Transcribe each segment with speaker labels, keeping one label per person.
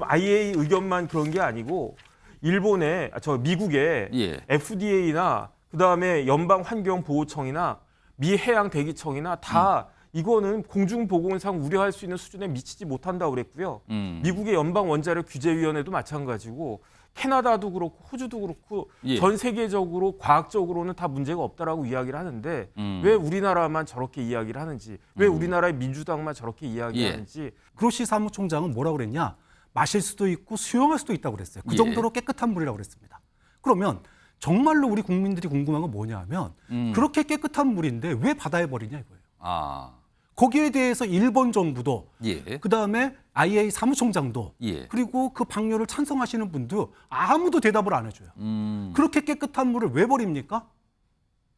Speaker 1: IA 의견만 그런 게 아니고 일본의 미국의
Speaker 2: 예.
Speaker 1: FDA나 그다음에 연방환경보호청이나 미 해양대기청이나 다 이거는 공중보건상 우려할 수 있는 수준에 미치지 못한다고 그랬고요. 미국의 연방원자력규제위원회도 마찬가지고 캐나다도 그렇고 호주도 그렇고
Speaker 2: 예.
Speaker 1: 전 세계적으로 과학적으로는 다 문제가 없다라고 이야기를 하는데 왜 우리나라만 저렇게 이야기를 하는지, 왜 우리나라의 민주당만 저렇게 이야기하는지.
Speaker 3: 그로시 사무총장은 뭐라고 그랬냐? 마실 수도 있고 수용할 수도 있다고 그랬어요. 그
Speaker 2: 예.
Speaker 3: 정도로 깨끗한 물이라고 그랬습니다. 그러면 정말로 우리 국민들이 궁금한 건 뭐냐 하면 그렇게 깨끗한 물인데 왜 바다에 버리냐 이거예요.
Speaker 2: 아.
Speaker 3: 거기에 대해서 일본 정부도
Speaker 2: 예.
Speaker 3: 그다음에 IA 사무총장도
Speaker 2: 예.
Speaker 3: 그리고 그 방류를 찬성하시는 분도 아무도 대답을 안 해줘요. 그렇게 깨끗한 물을 왜 버립니까?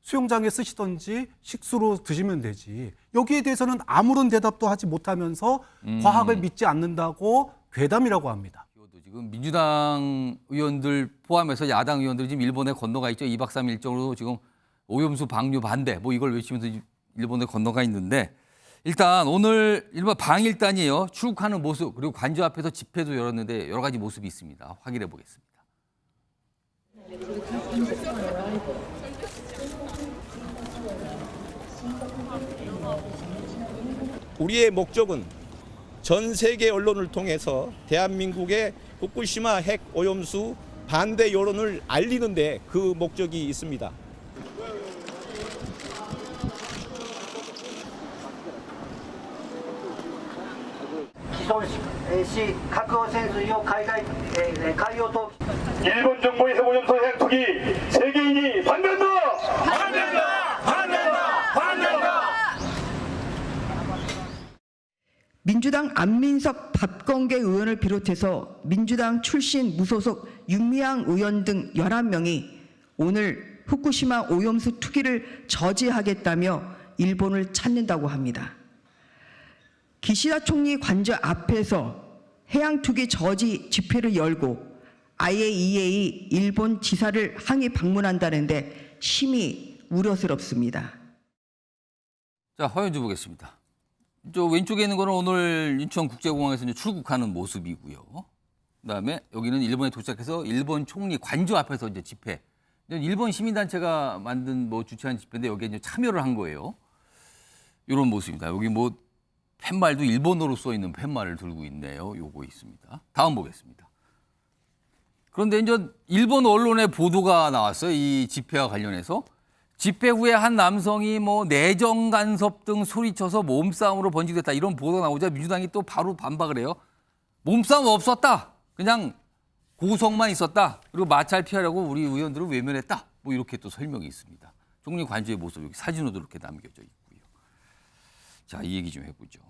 Speaker 3: 수영장에 쓰시던지 식수로 드시면 되지. 여기에 대해서는 아무런 대답도 하지 못하면서 과학을 믿지 않는다고 괴담이라고 합니다.
Speaker 2: 지금 민주당 의원들 포함해서 야당 의원들이 지금 일본에 건너가 있죠. 2박 3일 일정으로 지금 오염수 방류 반대 뭐 이걸 외치면서 일본에 건너가 있는데 일단 오늘 일본 방일단이에요. 출국하는 모습 그리고 관저 앞에서 집회도 열었는데 여러 가지 모습이 있습니다. 확인해 보겠습니다.
Speaker 4: 우리의 목적은 전 세계 언론을 통해서 대한민국의 후쿠시마 핵 오염수 반대 여론을 알리는 데 그 목적이 있습니다.
Speaker 5: 核汚染水を海洋投棄
Speaker 6: 일본 정부에서 오염수 해양 투기 세계인이 반대한다!
Speaker 7: 민주당 안민석 박건계 의원을 비롯해서 민주당 출신 무소속 윤미향 의원 등 11명이 오늘 후쿠시마 오염수 투기를 저지하겠다며 일본을 찾는다고 합니다. 기시다 총리 관저 앞에서 해양 투기 저지 집회를 열고 IAEA 일본 지사를 항의 방문한다는데 심히 우려스럽습니다.
Speaker 2: 자, 화면좀 보겠습니다. 저 왼쪽에 있는 거는 오늘 인천국제공항에서 이제 출국하는 모습이고요. 그다음에 여기는 일본에 도착해서 일본 총리 관저 앞에서 이제 집회. 일본 시민단체가 만든 뭐 주최한 집회인데 여기에 이제 참여를 한 거예요. 이런 모습입니다. 여기 뭐 팻말도 일본어로 써 있는 팻말을 들고 있네요. 요거 있습니다. 다음 보겠습니다. 그런데 이제 일본 언론의 보도가 나왔어요. 이 집회와 관련해서. 집회 후에 한 남성이 뭐 내정 간섭 등 소리쳐서 몸싸움으로 번지됐다. 이런 보도가 나오자 민주당이 또 바로 반박을 해요. 몸싸움 없었다. 그냥 고성만 있었다. 그리고 마찰 피하려고 우리 의원들을 외면했다. 뭐 이렇게 또 설명이 있습니다. 총리 관저의 모습 여기 사진으로도 이렇게 남겨져 있고요. 자, 이 얘기 좀 해보죠.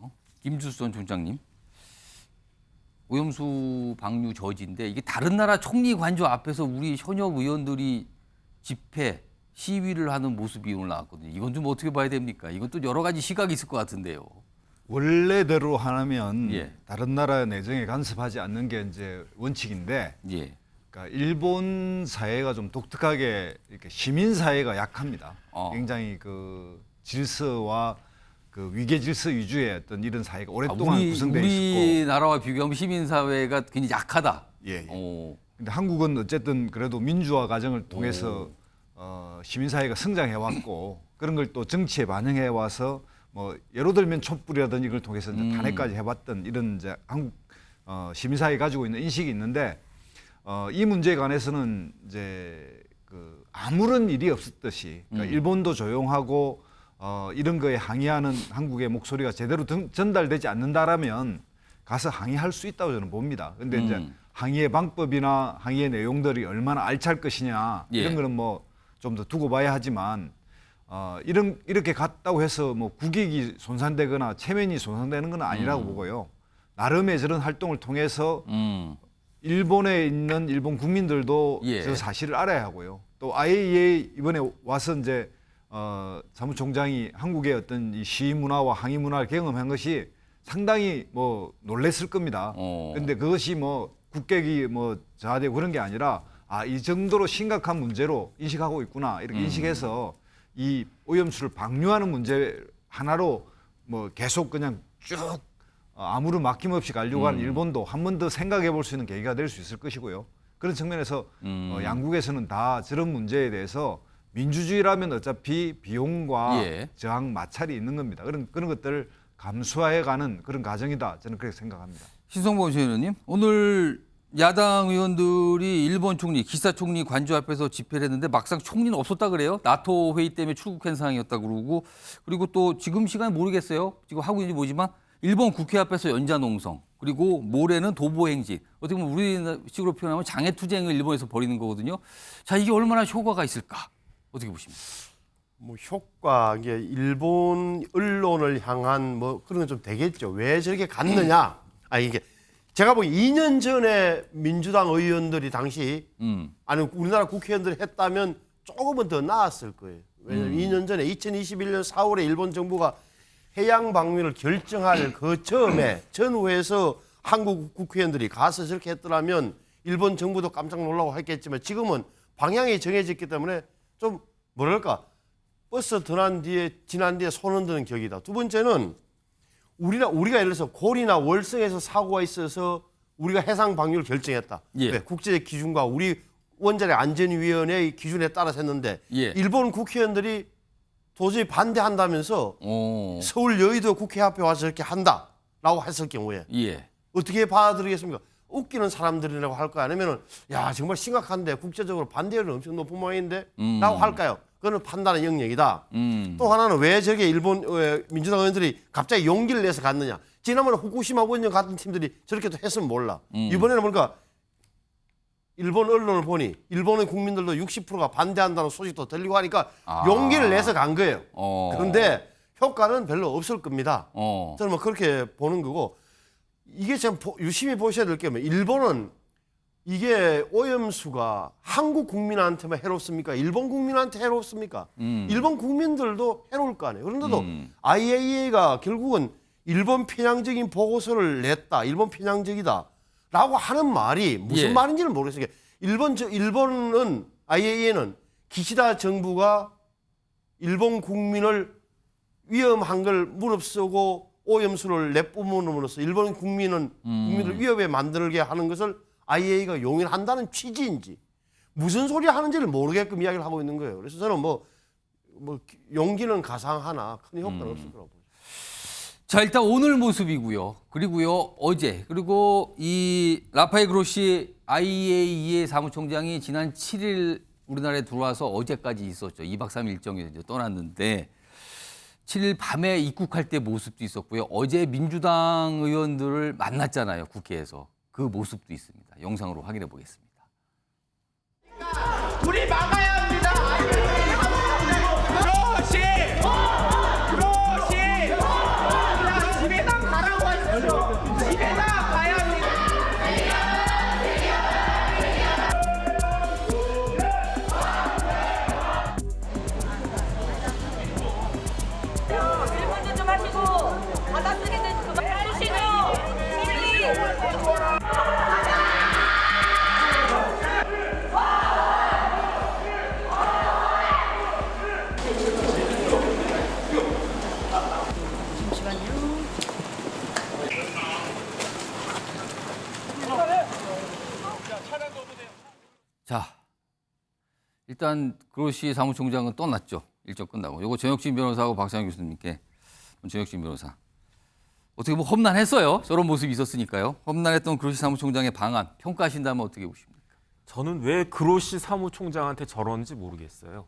Speaker 2: 김주수 전 총장님. 오염수 방류 저지인데 이게 다른 나라 총리 관저 앞에서 우리 현역 의원들이 집회, 시위를 하는 모습이 오늘 나왔거든요. 이건 좀 어떻게 봐야 됩니까? 이건 또 여러 가지 시각이 있을 것 같은데요.
Speaker 8: 원래대로 하면
Speaker 2: 예.
Speaker 8: 다른 나라 내정에 간섭하지 않는 게 이제 원칙인데,
Speaker 2: 예.
Speaker 8: 그러니까 일본 사회가 좀 독특하게 이렇게 시민 사회가 약합니다. 굉장히 그 질서와 그 위계 질서 위주의 어떤 이런 사회가 오랫동안 구성되어 있었고,
Speaker 2: 우리나라와 비교하면 시민 사회가 굉장히 약하다.
Speaker 8: 예.
Speaker 2: 오.
Speaker 8: 근데 한국은 어쨌든 그래도 민주화 과정을 통해서 시민 사회가 성장해 왔고 그런 걸 또 정치에 반영해 와서 뭐 예로 들면 촛불이라든지 이걸 통해서 이제 탄핵까지 해봤던 이런 이제 한국 시민 사회 가지고 있는 인식이 있는데 이 문제에 관해서는 이제 그 아무런 일이 없었듯이 그러니까 일본도 조용하고 이런 거에 항의하는 한국의 목소리가 제대로 전달되지 않는다라면 가서 항의할 수 있다고 저는 봅니다. 근데 이제 항의의 방법이나 항의의 내용들이 얼마나 알찰 것이냐 이런 거는 뭐 좀 더 두고 봐야 하지만 이렇게 갔다고 해서 뭐 국익이 손상되거나 체면이 손상되는 건 아니라고 보고요. 나름의 저런 활동을 통해서 일본에 있는 일본 국민들도 저 사실을 알아야 하고요. 또 IAEA 이번에 와서 이제 사무총장이 한국의 어떤 이 시위 문화와 항의 문화를 경험한 것이 상당히 뭐 놀랬을 겁니다. 그런데 그것이 뭐 국격이 뭐 저하되고 그런 게 아니라 이 정도로 심각한 문제로 인식하고 있구나 이렇게 인식해서 이 오염수를 방류하는 문제 하나로 뭐 계속 그냥 쭉 아무런 막힘없이 가려고 하는 일본도 한 번 더 생각해 볼 수 있는 계기가 될 수 있을 것이고요. 그런 측면에서 양국에서는 다 저런 문제에 대해서 민주주의라면 어차피 비용과
Speaker 2: 예.
Speaker 8: 저항 마찰이 있는 겁니다. 그런 것들을 감수해가는 그런 과정이다. 저는 그렇게 생각합니다.
Speaker 2: 신성범 의원님, 오늘 야당 의원들이 일본 총리, 기시다 총리 관저 앞에서 집회를 했는데 막상 총리는 없었다 그래요. 나토 회의 때문에 출국한 상황이었다 그러고, 그리고 또 지금 시간이 모르겠어요. 지금 하고 있는지 모르지만 일본 국회 앞에서 연좌농성, 그리고 모레는 도보행진. 어떻게 보면 우리식으로 표현하면 장애투쟁을 일본에서 벌이는 거거든요. 자, 이게 얼마나 효과가 있을까? 어떻게 보십니까?
Speaker 9: 뭐 효과 이게 일본 언론을 향한 뭐 그런 건 좀 되겠죠. 왜 저렇게 갔느냐? 이게 제가 보기 2년 전에 민주당 의원들이 당시 아니 우리나라 국회의원들이 했다면 조금은 더 나았을 거예요. 왜냐하면 2년 전에 2021년 4월에 일본 정부가 해양 방문을 결정할 그 처음에 전후에서 한국 국회의원들이 가서 저렇게 했더라면 일본 정부도 깜짝 놀라고 했겠지만 지금은 방향이 정해졌기 때문에 좀 뭐랄까 버스 지난 뒤에 손 흔드는 격이다. 두 번째는 우리가 예를 들어서 고리나 월성에서 사고가 있어서 우리가 해상 방류를 결정했다.
Speaker 2: 예.
Speaker 9: 네, 국제적 기준과 우리 원자력 안전위원회의 기준에 따라서 했는데
Speaker 2: 예.
Speaker 9: 일본 국회의원들이 도저히 반대한다면서 서울 여의도 국회 앞에 와서 이렇게 한다라고 했을 경우에
Speaker 2: 예.
Speaker 9: 어떻게 받아들이겠습니까? 웃기는 사람들이라고 할까요? 아니면은 야 정말 심각한데 국제적으로 반대율은 엄청 높은 모양인데 라고 할까요? 그거는 판단의 영역이다. 또 하나는 왜 저게 일본 민주당 의원들이 갑자기 용기를 내서 갔느냐. 지난번에 후쿠시마 원전 같은 팀들이 저렇게도 했으면 몰라. 이번에는 보니까 일본 언론을 보니 일본의 국민들도 60%가 반대한다는 소식도 들리고 하니까 용기를 내서 간 거예요. 그런데 효과는 별로 없을 겁니다. 저는 뭐 그렇게 보는 거고 이게 참 유심히 보셔야 될 게 뭐예요. 일본은 이게 오염수가 한국 국민한테만 해롭습니까? 일본 국민한테 해롭습니까? 일본 국민들도 해로울 거 아니에요. 그런데도 IAEA가 결국은 일본 편향적인 보고서를 냈다. 일본 편향적이다. 라고 하는 말이 무슨
Speaker 2: 예.
Speaker 9: 말인지는 모르겠어요. 일본은 IAEA는 기시다 정부가 일본 국민을 위험한 걸 무릅쓰고 오염수를 내뿜음으로써 일본 국민을 위협에 만들게 하는 것을 IAEA가 용인한다는 취지인지 무슨 소리 하는지를 모르게끔 이야기를 하고 있는 거예요. 그래서 저는 뭐 용기는 가상하나 큰 효과는 없을 거라고 보죠.
Speaker 2: 자, 일단 오늘 모습이고요. 그리고요, 어제. 그리고 이 라파엘 그로시 IAEA 사무총장이 지난 7일 우리나라에 들어와서 어제까지 있었죠. 2박 3일 일정에 이제 떠났는데 7일 밤에 입국할 때 모습도 있었고요. 어제 민주당 의원들을 만났잖아요. 국회에서. 그 모습도 있습니다. 영상으로 확인해 보겠습니다.
Speaker 10: 우리 막아야 합니다. 그렇지. 집에다 가라고 하십시오. 집에다 가야 합니다.
Speaker 11: 질문도 좀 하시고 받아쓰기는 그만 하시죠.
Speaker 2: 자, 일단 그로시 사무총장은 떠났죠. 일정 끝나고. 요거 전혁진 변호사하고 박상현 교수님께 전혁진 변호사. 어떻게 뭐 험난했어요. 저런 모습이 있었으니까요. 험난했던 그로시 사무총장의 방안 평가하신다면 어떻게 보십니까?
Speaker 1: 저는 왜 그로시 사무총장한테 저러는지 모르겠어요.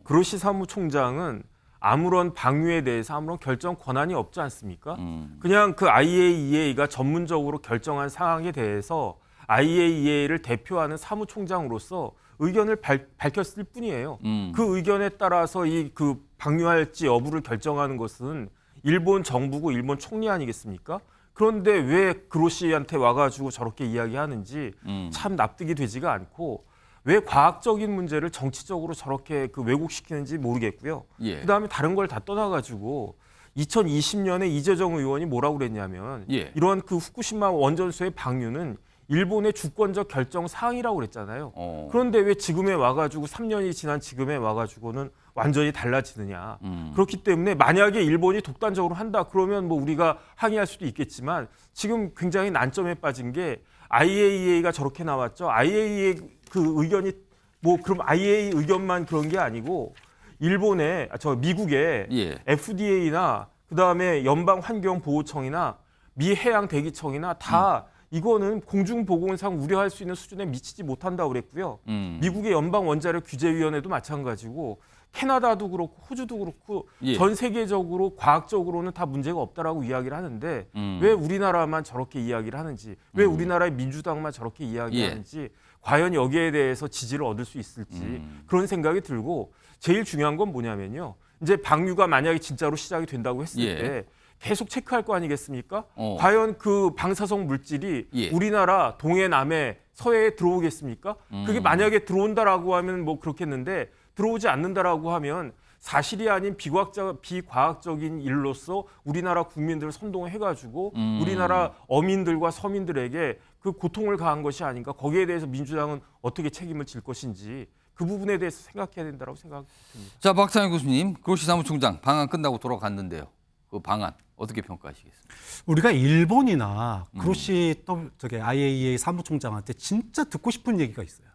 Speaker 1: 그로시 사무총장은 아무런 방류에 대해서 아무런 결정 권한이 없지 않습니까? 그냥 그 IAEA가 전문적으로 결정한 사항에 대해서 IAEA를 대표하는 사무총장으로서 의견을 밝혔을 뿐이에요. 그 의견에 따라서 그 방류할지 여부를 결정하는 것은 일본 정부고 일본 총리 아니겠습니까? 그런데 왜 그로시한테 와가지고 저렇게 이야기하는지 참 납득이 되지가 않고 왜 과학적인 문제를 정치적으로 저렇게 왜곡시키는지 모르겠고요.
Speaker 2: 예.
Speaker 1: 그다음에 다른 걸 다 떠나가지고 2020년에 이재정 의원이 뭐라고 그랬냐면
Speaker 2: 예.
Speaker 1: 이런 그 후쿠시마 원전소의 방류는 일본의 주권적 결정 사항이라고 그랬잖아요. 그런데 왜 지금에 와가지고 3년이 지난 지금에 와가지고는 완전히 달라지느냐. 그렇기 때문에 만약에 일본이 독단적으로 한다 그러면 뭐 우리가 항의할 수도 있겠지만 지금 굉장히 난점에 빠진 게 IAEA가 저렇게 나왔죠. IAEA 그 의견이 뭐 그럼 IAEA 의견만 그런 게 아니고 일본의 미국의
Speaker 2: 예.
Speaker 1: FDA나 그다음에 연방환경보호청이나 미 해양대기청이나 다 이거는 공중보건상 우려할 수 있는 수준에 미치지 못한다고 그랬고요. 미국의 연방원자력규제위원회도 마찬가지고 캐나다도 그렇고 호주도 그렇고
Speaker 2: 예.
Speaker 1: 전 세계적으로 과학적으로는 다 문제가 없다라고 이야기를 하는데 왜 우리나라만 저렇게 이야기를 하는지 왜 우리나라의 민주당만 저렇게 이야기하는지 과연 여기에 대해서 지지를 얻을 수 있을지 그런 생각이 들고 제일 중요한 건 뭐냐면요. 이제 방류가 만약에 진짜로 시작이 된다고 했을
Speaker 2: 예.
Speaker 1: 때 계속 체크할 거 아니겠습니까?
Speaker 2: 어.
Speaker 1: 과연 그 방사성 물질이
Speaker 2: 예.
Speaker 1: 우리나라 동해, 남해, 서해에 들어오겠습니까? 그게 만약에 들어온다라고 하면 뭐 그렇겠는데 들어오지 않는다라고 하면 사실이 아닌 비과학적인 일로서 우리나라 국민들을 선동해가지고 우리나라 어민들과 서민들에게 그 고통을 가한 것이 아닌가. 거기에 대해서 민주당은 어떻게 책임을 질 것인지 그 부분에 대해서 생각해야 된다고 생각합니다.
Speaker 2: 자, 박상현 교수님, 그로시 사무총장 방한 끝나고 돌아갔는데요. 그 방안 어떻게 평가하시겠습니까?
Speaker 3: 우리가 일본이나 그로시 IAEA 사무총장한테 진짜 듣고 싶은 얘기가 있어요.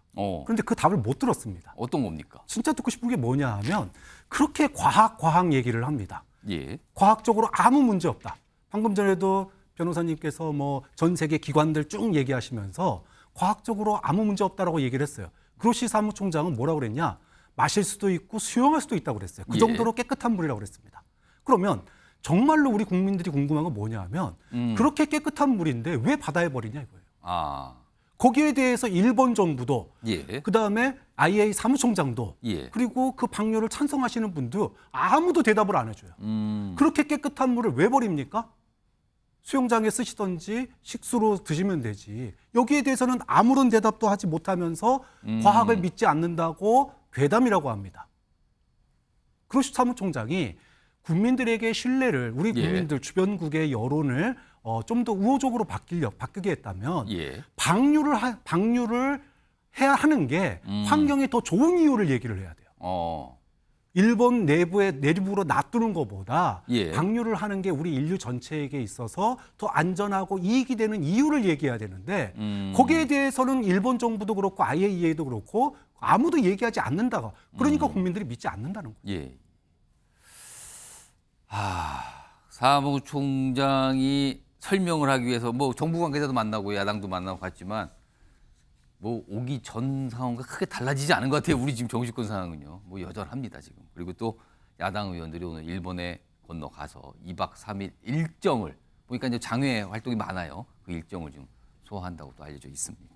Speaker 3: 그런데 그 답을 못 들었습니다.
Speaker 2: 어떤 겁니까?
Speaker 3: 진짜 듣고 싶은 게 뭐냐 하면 그렇게 과학 얘기를 합니다.
Speaker 2: 예.
Speaker 3: 과학적으로 아무 문제 없다. 방금 전에도 변호사님께서 뭐 전 세계 기관들 쭉 얘기하시면서 과학적으로 아무 문제 없다라고 얘기를 했어요. 그로시 사무총장은 뭐라고 그랬냐? 마실 수도 있고 수용할 수도 있다고 그랬어요. 그
Speaker 2: 예.
Speaker 3: 정도로 깨끗한 물이라고 그랬습니다. 그러면 정말로 우리 국민들이 궁금한 건 뭐냐 하면 그렇게 깨끗한 물인데 왜 바다에 버리냐 이거예요.
Speaker 2: 아.
Speaker 3: 거기에 대해서 일본 정부도
Speaker 2: 예.
Speaker 3: 그다음에 IAEA 사무총장도
Speaker 2: 예.
Speaker 3: 그리고 그 방류를 찬성하시는 분도 아무도 대답을 안 해줘요. 그렇게 깨끗한 물을 왜 버립니까? 수영장에 쓰시던지 식수로 드시면 되지. 여기에 대해서는 아무런 대답도 하지 못하면서 과학을 믿지 않는다고 괴담이라고 합니다. 그로시 사무총장이 국민들에게 신뢰를 우리 국민들 주변국의 여론을 좀 더 우호적으로 바뀌게 했다면
Speaker 2: 예.
Speaker 3: 방류를 해야 하는 게 환경에 더 좋은 이유를 얘기를 해야 돼요. 일본 내부로 놔두는 것보다
Speaker 2: 예.
Speaker 3: 방류를 하는 게 우리 인류 전체에게 있어서 더 안전하고 이익이 되는 이유를 얘기해야 되는데 거기에 대해서는 일본 정부도 그렇고 IAEA도 그렇고 아무도 얘기하지 않는다고. 그러니까 국민들이 믿지 않는다는 거예요.
Speaker 2: 예. 사무총장이 설명을 하기 위해서 뭐 정부 관계자도 만나고 야당도 만나고 갔지만 뭐 오기 전 상황과 크게 달라지지 않은 것 같아요. 우리 지금 정치권 상황은요. 뭐 여전합니다 지금. 그리고 또 야당 의원들이 오늘 일본에 건너가서 2박 3일 일정을 보니까 이제 장외 활동이 많아요. 그 일정을 좀 소화한다고 또 알려져 있습니다.